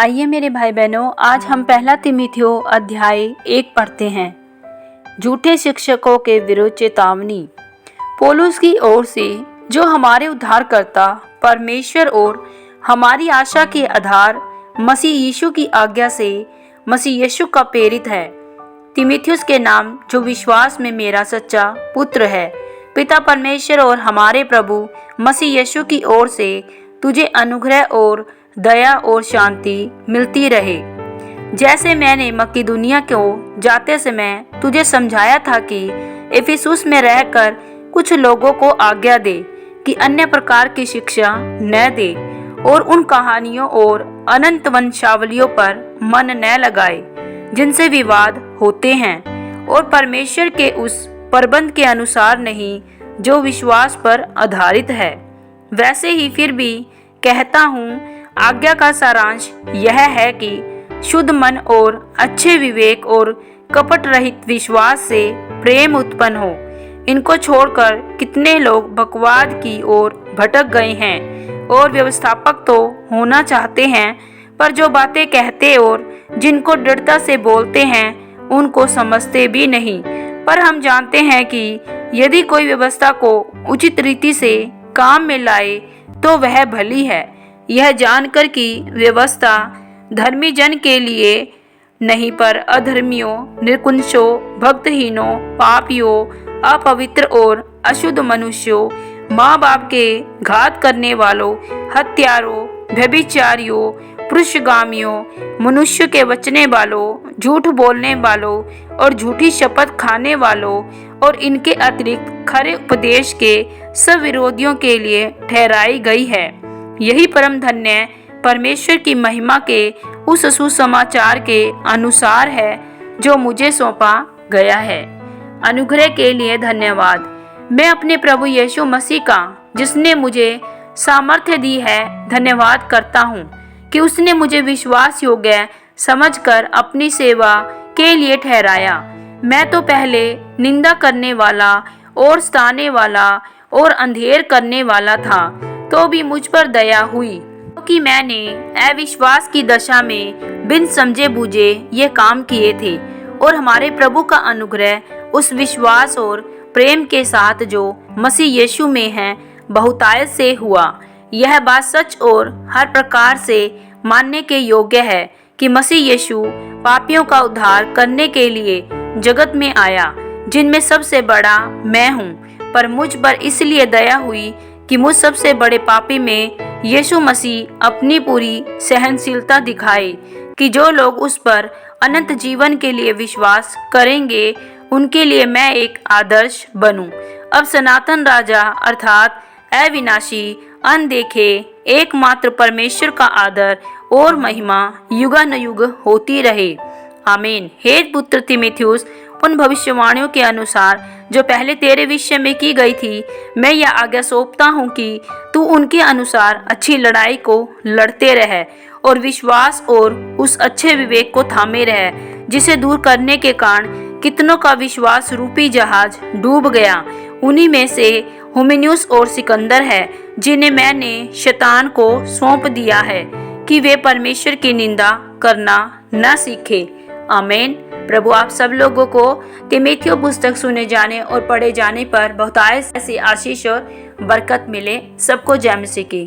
आइए मेरे भाई बहनों, आज हम पहला तीमुथियो अध्याय 1 पढ़ते हैं। झूठे शिक्षकों के विरुद्ध चेतावनी। पौलुस की ओर से, जो हमारे उद्धारकर्ता परमेश्वर और हमारी आशा के आधार मसीह यीशु की आज्ञा से मसीह यीशु का प्रेरित है, तीमुथियुस के नाम, जो विश्वास में मेरा सच्चा पुत्र है, पिता परमेश्वर और हमारे प्रभु मसीह यीशु की ओर से तुझे अनुग्रह और दया और शांति मिलती रहे। जैसे मैंने मकिदुनिया को जाते समय तुझे समझाया था कि इफिसुस में रहकर कुछ लोगों को आज्ञा दे कि अन्य प्रकार की शिक्षा न दे और उन कहानियों और अनंत वंशावलियों पर मन न लगाए जिनसे विवाद होते हैं और परमेश्वर के उस प्रबंध के अनुसार नहीं जो विश्वास पर आधारित है। वैसे ही फिर भी कहता हूँ, आज्ञा का सारांश यह है कि शुद्ध मन और अच्छे विवेक और कपट रहित विश्वास से प्रेम उत्पन्न हो। इनको छोड़कर कितने लोग बकवाद की ओर भटक गए हैं और व्यवस्थापक तो होना चाहते हैं, पर जो बातें कहते और जिनको दृढ़ता से बोलते हैं उनको समझते भी नहीं। पर हम जानते हैं कि यदि कोई व्यवस्था को उचित रीति से काम में लाए तो वह भली है, यह जानकर कि व्यवस्था धर्मी जन के लिए नहीं पर अधर्मियों, निर्कुंशों, भक्तहीनों, पापियों, अपवित्र और अशुद्ध मनुष्यों, माँ बाप के घात करने वालों, हत्यारों, व्यभिचारियों, पुरुषगामियों, मनुष्य के बचने वालों, झूठ बोलने वालों और झूठी शपथ खाने वालों और इनके अतिरिक्त खरे उपदेश के सब विरोधियों के लिए ठहराई गई है। यही परम धन्य परमेश्वर की महिमा के उस सुसमाचार के अनुसार है जो मुझे सौंपा गया है। अनुग्रह के लिए धन्यवाद। मैं अपने प्रभु यीशु मसीह का, जिसने मुझे सामर्थ्य दी है, धन्यवाद करता हूँ कि उसने मुझे विश्वास योग्य समझकर अपनी सेवा के लिए ठहराया। मैं तो पहले निंदा करने वाला और सताने वाला और अंधेर करने वाला था, तो भी मुझ पर दया हुई, क्योंकि मैंने अविश्वास की दशा में बिन समझे बूझे ये काम किए थे। और हमारे प्रभु का अनुग्रह उस विश्वास और प्रेम के साथ जो मसीह यीशु में है बहुतायत से हुआ। यह बात सच और हर प्रकार से मानने के योग्य है कि मसीह यीशु पापियों का उद्धार करने के लिए जगत में आया, जिनमें सबसे बड़ा मैं हूँ। पर मुझ पर इसलिए दया हुई कि मुझ सबसे बड़े पापी में यीशु मसीह अपनी पूरी सहनशीलता दिखाए कि जो लोग उस पर अनंत जीवन के लिए विश्वास करेंगे उनके लिए मैं एक आदर्श बनूं। अब सनातन राजा अर्थात अविनाशी, अनदेखे, एकमात्र परमेश्वर का आदर और महिमा युगानुयुग होती रहे। आमीन। हे पुत्र तीमुथियुस, उन भविष्यवाणियों के अनुसार जो पहले तेरे विषय में की गई थी, मैं यह आज्ञा सौंपता हूँ कि तू उनके अनुसार अच्छी लड़ाई को लड़ते रहे और विश्वास और उस अच्छे विवेक को थामे रहे, जिसे दूर करने के कारण कितनों का विश्वास रूपी जहाज डूब गया। उन्हीं में से हुमिनियुस और सिकंदर है, जिन्हें मैंने शैतान को सौंप दिया है कि वे परमेश्वर की निंदा करना न सीखे। आमीन। प्रभु आप सब लोगों को तीमुथियो पुस्तक सुने जाने और पढ़े जाने पर बहुतायत से आशीष और बरकत मिले। सबको जय मसीह की।